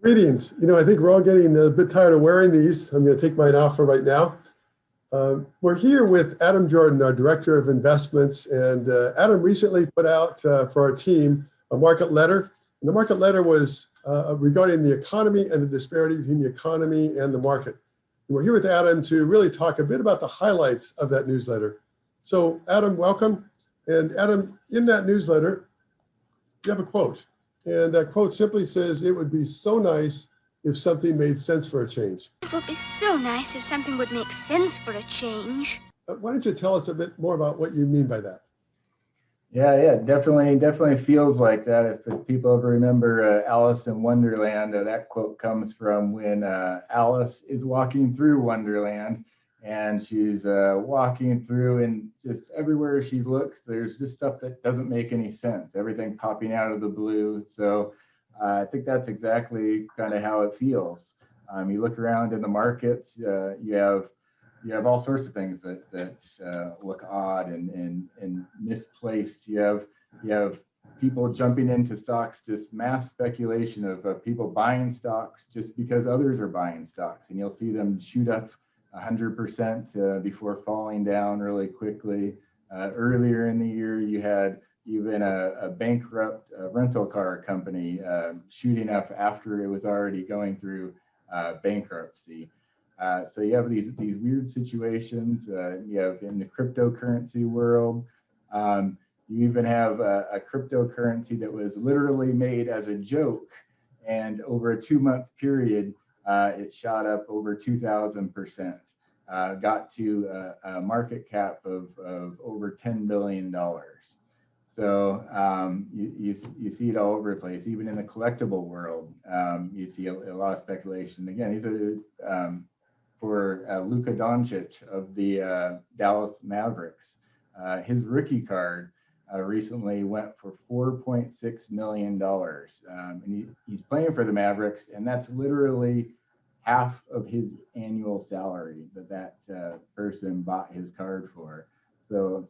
Greetings. I think we're all getting a bit tired of wearing these. I'm going to take mine off for right now. We're here with Adam Jordan, our Director of Investments, and Adam recently put out for our team a market letter. And the market letter was regarding the economy and the disparity between the economy and the market. And we're here with Adam to really talk a bit about the highlights of that newsletter. So Adam, welcome. And Adam, in that newsletter, you have a quote. And that quote simply says, "It would be so nice if something made sense for a change." It would be so nice if something would make sense for a change. Why don't you tell us a bit more about what you mean by that? Yeah, definitely feels like that. If people ever remember Alice in Wonderland, that quote comes from when Alice is walking through Wonderland, and she's walking through, and just everywhere she looks, there's just stuff that doesn't make any sense. Everything popping out of the blue. So I think that's exactly kind of how it feels. You look around in the markets, you have all sorts of things that look odd and misplaced. You have people jumping into stocks, just mass speculation of people buying stocks just because others are buying stocks, and you'll see them shoot up 100% before falling down really quickly. Earlier in the year, you had even a bankrupt rental car company shooting up after it was already going through bankruptcy. So you have these weird situations. You have in the cryptocurrency world. You even have a cryptocurrency that was literally made as a joke, and over a 2-month period, it shot up over 2,000%. Got to a market cap of over $10 billion. So you see it all over the place. Even in the collectible world, you see a lot of speculation. Again, these are for Luka Doncic of the Dallas Mavericks. His rookie card recently went for $4.6 million. And he's playing for the Mavericks, and that's literally half of his annual salary that person bought his card for. So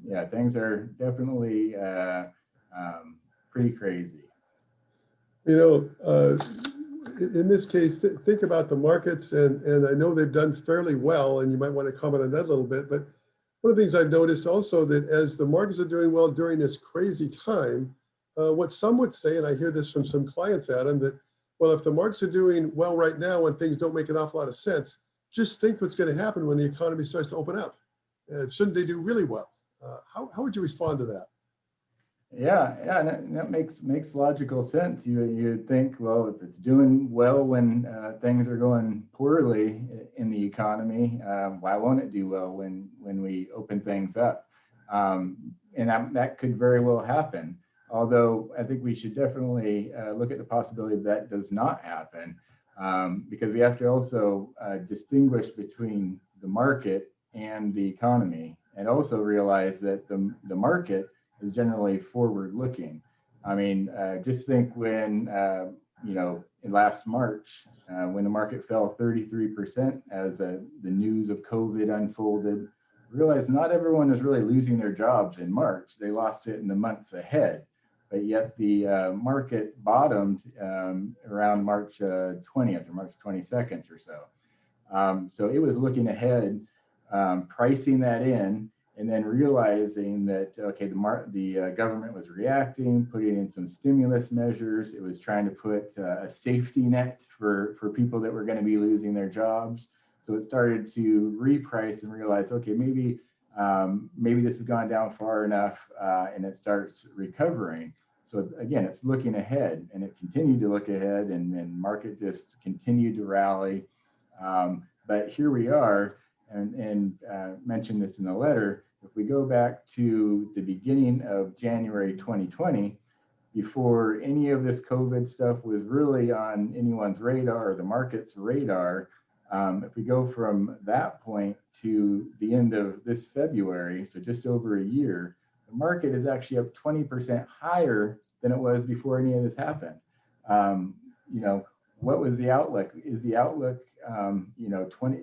yeah, things are definitely pretty crazy. In this case, think about the markets, and I know they've done fairly well, and you might want to comment on that a little bit. But one of the things I've noticed also, that as the markets are doing well during this crazy time, what some would say, and I hear this from some clients, Adam, that, well, if the markets are doing well right now when things don't make an awful lot of sense, just think what's going to happen when the economy starts to open up. Shouldn't they do really well? How would you respond to that? Yeah, that makes logical sense. You'd think, well, if it's doing well when things are going poorly in the economy, why won't it do well when we open things up? And that could very well happen. Although I think we should definitely look at the possibility that does not happen, because we have to also distinguish between the market and the economy, and also realize that the market is generally forward-looking. I mean, just think when, in last March, when the market fell 33% as the news of COVID unfolded, realize not everyone is really losing their jobs in March. They lost it in the months ahead. But yet the market bottomed around March 20th or March 22nd or so. So it was looking ahead, pricing that in, and then realizing that, okay, the government was reacting, putting in some stimulus measures. It was trying to put a safety net for people that were going to be losing their jobs. So it started to reprice and realize, okay, maybe this has gone down far enough, and it starts recovering. So again, it's looking ahead, and it continued to look ahead, and market just continued to rally. But here we are, and mentioned this in the letter. If we go back to the beginning of January 2020, before any of this COVID stuff was really on anyone's radar or the market's radar, if we go from that point to the end of this February, so just over a year, the market is actually up 20% higher than it was before any of this happened. What was the outlook? Is the outlook,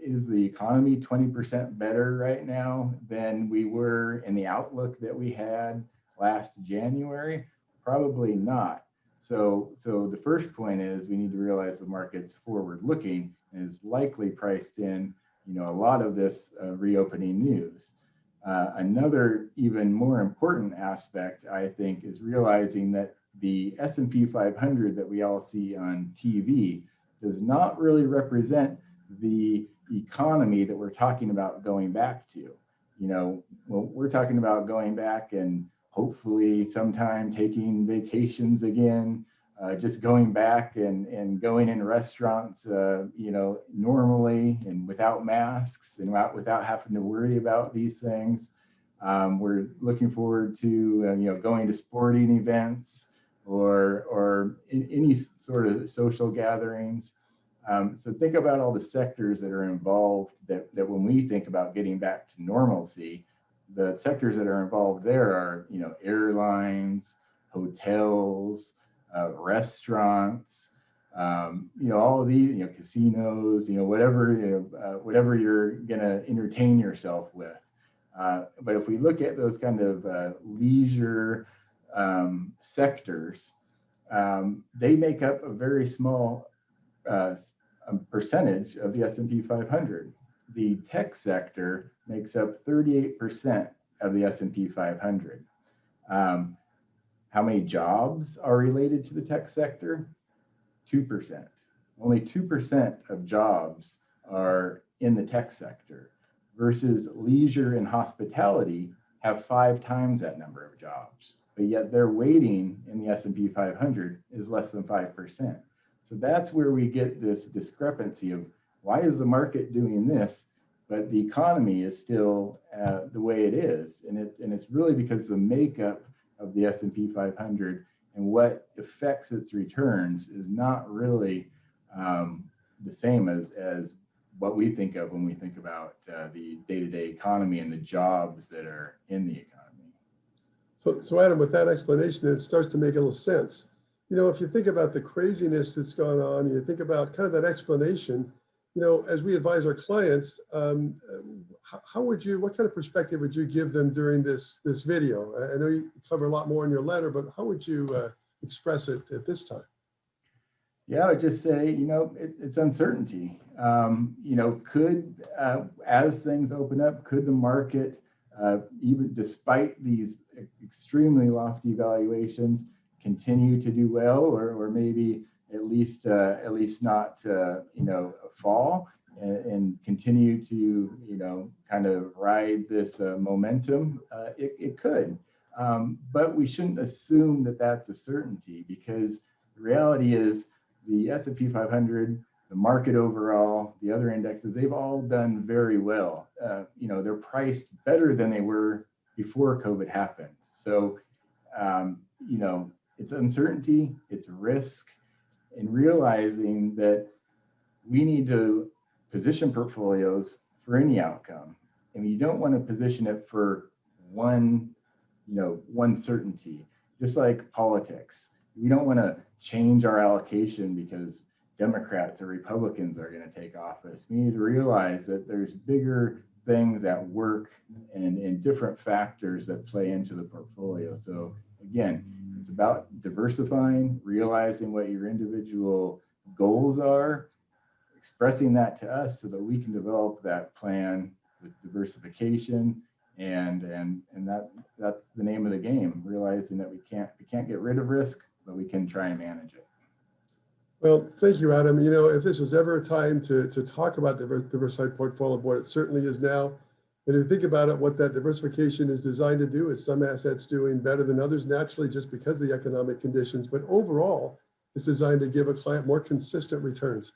is the economy 20% better right now than we were in the outlook that we had last January? Probably not. So the first point is we need to realize the market's forward-looking and is likely priced in, a lot of this reopening news. Another even more important aspect, I think, is realizing that the S&P 500 that we all see on TV does not really represent the economy that we're talking about going back to. Well, we're talking about going back and hopefully sometime taking vacations again, just going back and going in restaurants, normally and without masks and without having to worry about these things. We're looking forward to, going to sporting events or any sort of social gatherings. So think about all the sectors that are involved that when we think about getting back to normalcy, the sectors that are involved there are, airlines, hotels, restaurants, all of these, casinos, whatever you're going to entertain yourself with. But if we look at those kind of leisure sectors, they make up a very small percentage of the S&P 500. The tech sector makes up 38% of the S&P 500. How many jobs are related to the tech sector? 2%. Only 2% of jobs are in the tech sector, versus leisure and hospitality have 5 times that number of jobs. But yet their weighting in the S&P 500 is less than 5%. So that's where we get this discrepancy of why is the market doing this, but the economy is still the way it is. And it's really because the makeup of the S&P 500 and what affects its returns is not really the same as what we think of when we think about the day-to-day economy and the jobs that are in the economy. So Adam, with that explanation, it starts to make a little sense. If you think about the craziness that's gone on, you think about kind of that explanation, as we advise our clients, what kind of perspective would you give them during this video? I know you cover a lot more in your letter, but how would you express it at this time? Yeah, I would just say, it's uncertainty. Could, as things open up, could the market, even despite these extremely lofty valuations, continue to do well, or maybe at least not, fall and continue to, kind of ride this momentum? It could, but we shouldn't assume that that's a certainty, because the reality is the S&P 500, the market overall, the other indexes, they've all done very well. They're priced better than they were before COVID happened. So, it's uncertainty, it's risk, and realizing that we need to position portfolios for any outcome. And you don't want to position it for one certainty, just like politics. We don't want to change our allocation because Democrats or Republicans are going to take office. We need to realize that there's bigger things at work and different factors that play into the portfolio. So again, it's about diversifying, realizing what your individual goals are, expressing that to us so that we can develop that plan with diversification, and that's the name of the game. Realizing that we can't get rid of risk, but we can try and manage it. Well, thank you, Adam. If this was ever a time to talk about the diversified portfolio board, it certainly is now. And if you think about it, what that diversification is designed to do is some assets doing better than others, naturally, just because of the economic conditions. But overall, it's designed to give a client more consistent returns.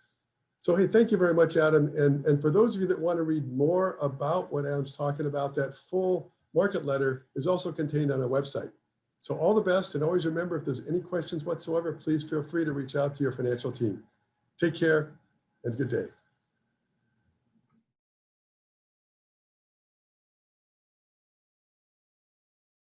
So, hey, thank you very much, Adam. And for those of you that want to read more about what Adam's talking about, that full market letter is also contained on our website. So all the best, and always remember, if there's any questions whatsoever, please feel free to reach out to your financial team. Take care and good day.